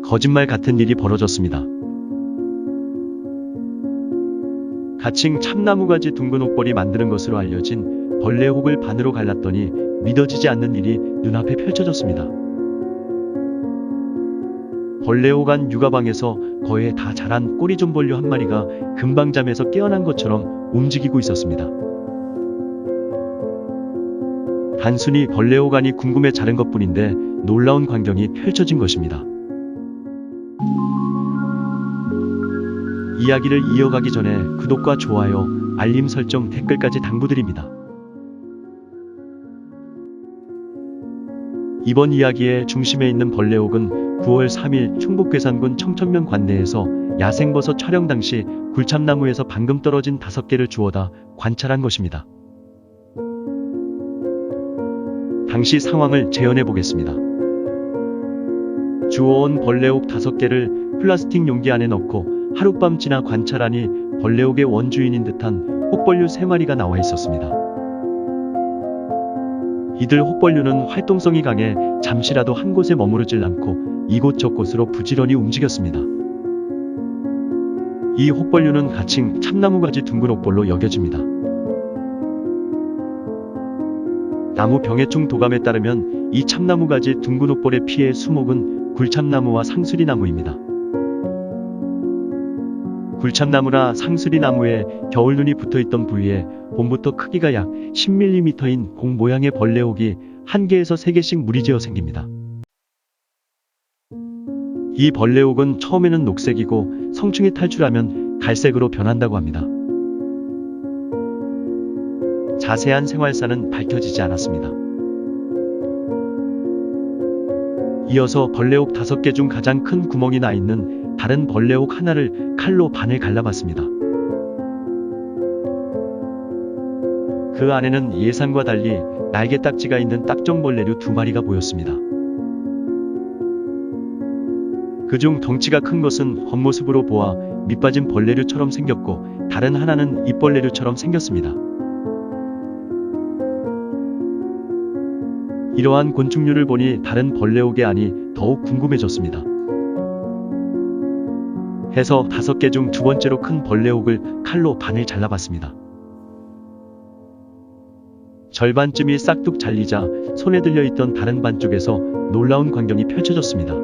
거짓말 같은 일이 벌어졌습니다. 가칭 참나무가지 둥근 옥벌이 만드는 것으로 알려진 벌레의 혹을 반으로 갈랐더니 믿어지지 않는 일이 눈앞에 펼쳐졌습니다. 벌레의 혹 안 육아방에서 거의 다 자란 꼬리좀벌류 한 마리가 금방 잠에서 깨어난 것처럼 움직이고 있었습니다. 단순히 벌레의 혹 안이 궁금해 자른 것뿐인데 놀라운 광경이 펼쳐진 것입니다. 이야기를 이어가기 전에 구독과 좋아요, 알림 설정, 댓글까지 당부드립니다. 이번 이야기의 중심에 있는 벌레의 혹은 9월 3일 충북 괴산군 청천면 관내에서 야생버섯 촬영 당시 굴참나무에서 방금 떨어진 5개를 주워다 관찰한 것입니다. 당시 상황을 재현해 보겠습니다. 주워온 벌레의 혹 5개를 플라스틱 용기 안에 넣고 하룻밤 지나 관찰하니 벌레의 혹의 원주인인 듯한 혹벌류 3마리가 나와 있었습니다. 이들 혹벌류는 활동성이 강해 잠시라도 한 곳에 머무르질 않고 이곳저곳으로 부지런히 움직였습니다. 이 혹벌류는 가칭 참나무가지 둥근 옥벌로 여겨집니다. 나무 병해충 도감에 따르면 이 참나무가지 둥근 옥벌의 피해 수목은 굴참나무와 상수리나무입니다. 굴참나무나 상수리나무에 겨울눈이 붙어있던 부위에 봄부터 크기가 약 10mm인 공 모양의 벌레의 혹이 1개에서 3개씩 무리지어 생깁니다. 이 벌레의 혹은 처음에는 녹색이고 성충이 탈출하면 갈색으로 변한다고 합니다. 자세한 생활사는 밝혀지지 않았습니다. 이어서 벌레의 혹 5개 중 가장 큰 구멍이 나 있는 다른 벌레의 혹 하나를 칼로 반을 갈라봤습니다. 그 안에는 예상과 달리 날개 딱지가 있는 딱정벌레류 2마리가 보였습니다. 그중 덩치가 큰 것은 겉모습으로 보아 밑빠진 벌레류처럼 생겼고 다른 하나는 잎벌레류처럼 생겼습니다. 이러한 곤충류를 보니 다른 벌레의 혹의 안이 더욱 궁금해졌습니다. 해서 5개 중 2번째로 큰 벌레의 혹을 칼로 반을 잘라봤습니다. 절반쯤이 싹둑 잘리자 손에 들려있던 다른 반쪽에서 놀라운 광경이 펼쳐졌습니다.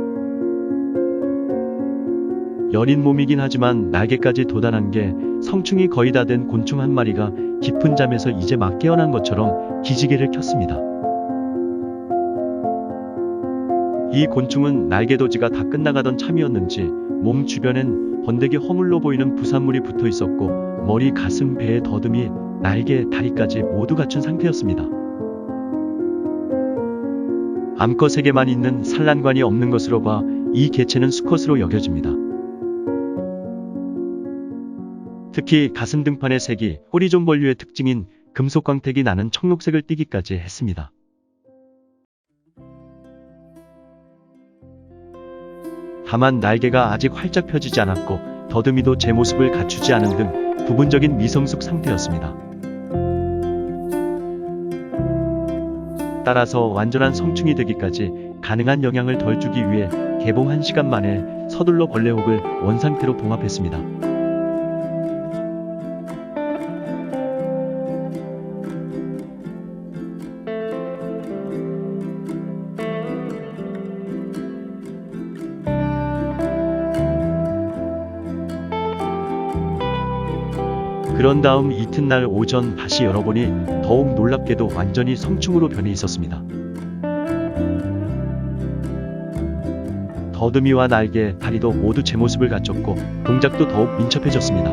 여린 몸이긴 하지만 날개까지 도달한 게 성충이 거의 다 된 곤충 한 마리가 깊은 잠에서 이제 막 깨어난 것처럼 기지개를 켰습니다. 이 곤충은 날개도지가 다 끝나가던 참이었는지 몸 주변엔 번데기 허물로 보이는 부산물이 붙어 있었고 머리, 가슴, 배의 더듬이, 날개, 다리까지 모두 갖춘 상태였습니다. 암컷 3개만 있는 산란관이 없는 것으로 봐 이 개체는 수컷으로 여겨집니다. 특히 가슴 등판의 색이 꼬리좀벌류의 특징인 금속 광택이 나는 청록색을 띠기까지 했습니다. 다만 날개가 아직 활짝 펴지지 않았고 더듬이도 제 모습을 갖추지 않은 등 부분적인 미성숙 상태였습니다. 따라서 완전한 성충이 되기까지 가능한 영향을 덜 주기 위해 개봉 1시간 만에 서둘러 벌레의 혹을 원상태로 봉합했습니다. 그런 다음 이튿날 오전 다시 열어보니 더욱 놀랍게도 완전히 성충으로 변해 있었습니다. 더듬이와 날개, 다리도 모두 제 모습을 갖췄고 동작도 더욱 민첩해졌습니다.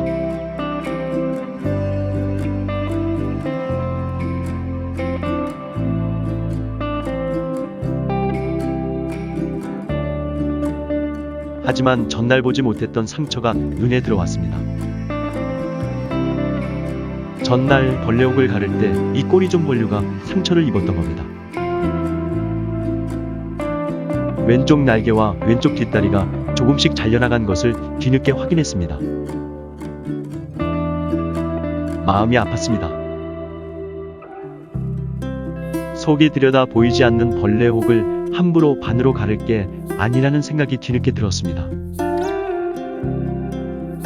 하지만 전날 보지 못했던 상처가 눈에 들어왔습니다. 전날 벌레의 혹을 가를 때 이 꼬리좀벌류가 상처를 입었던 겁니다. 왼쪽 날개와 왼쪽 뒷다리가 조금씩 잘려나간 것을 뒤늦게 확인했습니다. 마음이 아팠습니다. 속이 들여다 보이지 않는 벌레의 혹을 함부로 반으로 가를 게 아니라는 생각이 뒤늦게 들었습니다.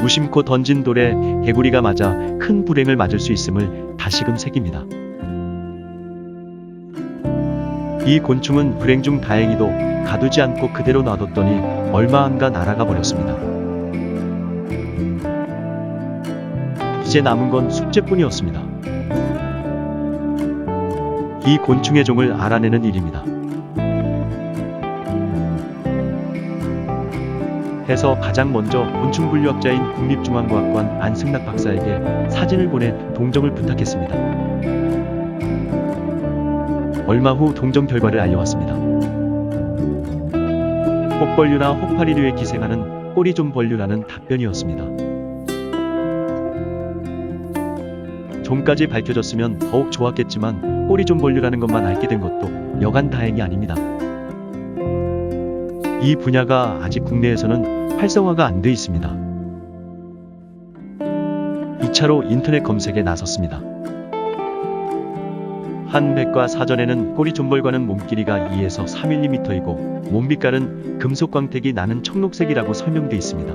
무심코 던진 돌에 개구리가 맞아 큰 불행을 맞을 수 있음을 다시금 새깁니다. 이 곤충은 불행 중 다행히도 가두지 않고 그대로 놔뒀더니 얼마 안 가 날아가 버렸습니다. 이제 남은 건 숙제뿐이었습니다. 이 곤충의 종을 알아내는 일입니다. 해서 가장 먼저 곤충분류학자인 국립중앙과학관 안승락 박사에게 사진을 보내 동정을 부탁했습니다. 얼마 후 동정 결과를 알려왔습니다. 혹벌류나 혹파리류에 기생하는 꼬리좀벌류라는 답변이었습니다. 종까지 밝혀졌으면 더욱 좋았겠지만 꼬리좀벌류라는 것만 알게 된 것도 여간 다행이 아닙니다. 이 분야가 아직 국내에서는 활성화가 안 돼 있습니다. 2차로 인터넷 검색에 나섰습니다. 한 백과 사전에는 꼬리좀벌과는 몸길이가 2에서 3mm이고 몸빛깔은 금속 광택이 나는 청록색이라고 설명돼 있습니다.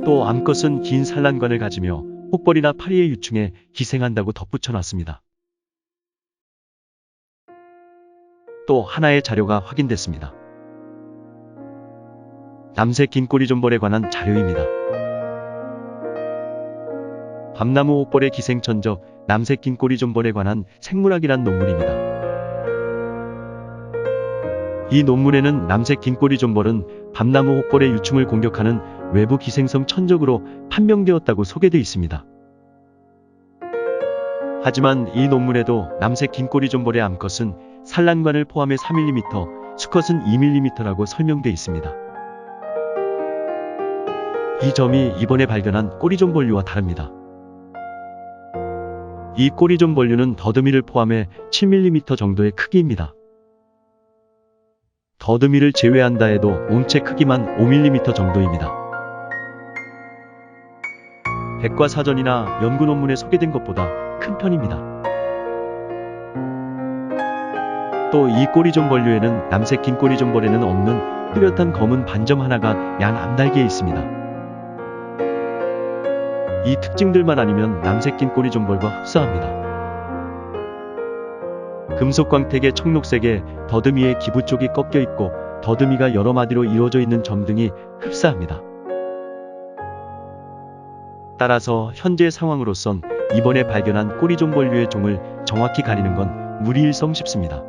또 암컷은 긴 산란관을 가지며 혹벌이나 파리의 유충에 기생한다고 덧붙여놨습니다. 또 하나의 자료가 확인됐습니다. 남색 긴꼬리좀벌에 관한 자료입니다. 밤나무 혹벌의 기생천적 남색 긴꼬리좀벌에 관한 생물학이란 논문입니다. 이 논문에는 남색 긴꼬리좀벌은 밤나무 혹벌의 유충을 공격하는 외부 기생성 천적으로 판명되었다고 소개되어 있습니다. 하지만 이 논문에도 남색 긴꼬리좀벌의 암컷은 산란관을 포함해 3mm, 수컷은 2mm라고 설명되어 있습니다. 이 점이 이번에 발견한 꼬리좀벌류와 다릅니다. 이 꼬리좀벌류는 더듬이를 포함해 7mm 정도의 크기입니다. 더듬이를 제외한다 해도 몸체 크기만 5mm 정도입니다. 백과사전이나 연구 논문에 소개된 것보다 큰 편입니다. 또 이 꼬리좀벌류에는 남색 긴꼬리좀벌에는 없는 뚜렷한 검은 반점 하나가 양 앞날개에 있습니다. 이 특징들만 아니면 남색 긴꼬리좀벌과 흡사합니다. 금속 광택의 청록색에 더듬이의 기부 쪽이 꺾여 있고 더듬이가 여러 마디로 이루어져 있는 점 등이 흡사합니다. 따라서 현재 상황으로선 이번에 발견한 꼬리좀벌류의 종을 정확히 가리는 건 무리일성 싶습니다.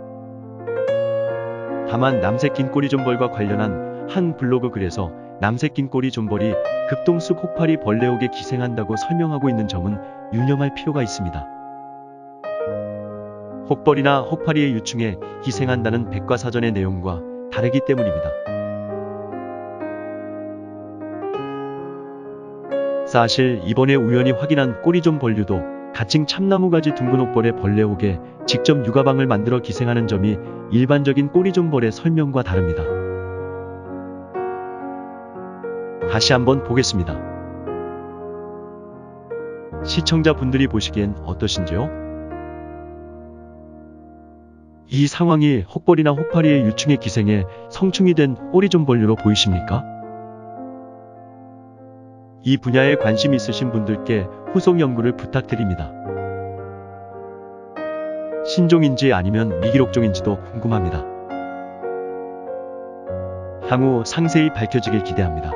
다만 남색 긴꼬리좀벌과 관련한 한 블로그 글에서 남색 긴꼬리좀벌이 급동숙 혹파리 벌레옥에 기생한다고 설명하고 있는 점은 유념할 필요가 있습니다. 혹벌이나 혹파리의 유충에 기생한다는 백과사전의 내용과 다르기 때문입니다. 사실 이번에 우연히 확인한 꼬리좀벌류도 가칭 참나무가지 둥근 혹벌의 벌레옥에 직접 육아방을 만들어 기생하는 점이 일반적인 꼬리좀벌의 설명과 다릅니다. 다시 한번 보겠습니다. 시청자분들이 보시기엔 어떠신지요? 이 상황이 혹벌이나 혹파리의 유충의 기생에 성충이 된 꼬리좀벌류로 보이십니까? 이 분야에 관심 있으신 분들께 후속 연구를 부탁드립니다. 신종인지 아니면 미기록종인지도 궁금합니다. 향후 상세히 밝혀지길 기대합니다.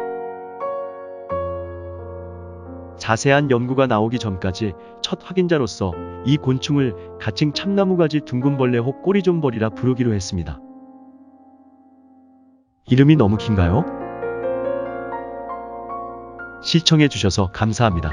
자세한 연구가 나오기 전까지 첫 확인자로서 이 곤충을 가칭 참나무가지 둥근벌레 혹 꼬리좀벌이라 부르기로 했습니다. 이름이 너무 긴가요? 시청해주셔서 감사합니다.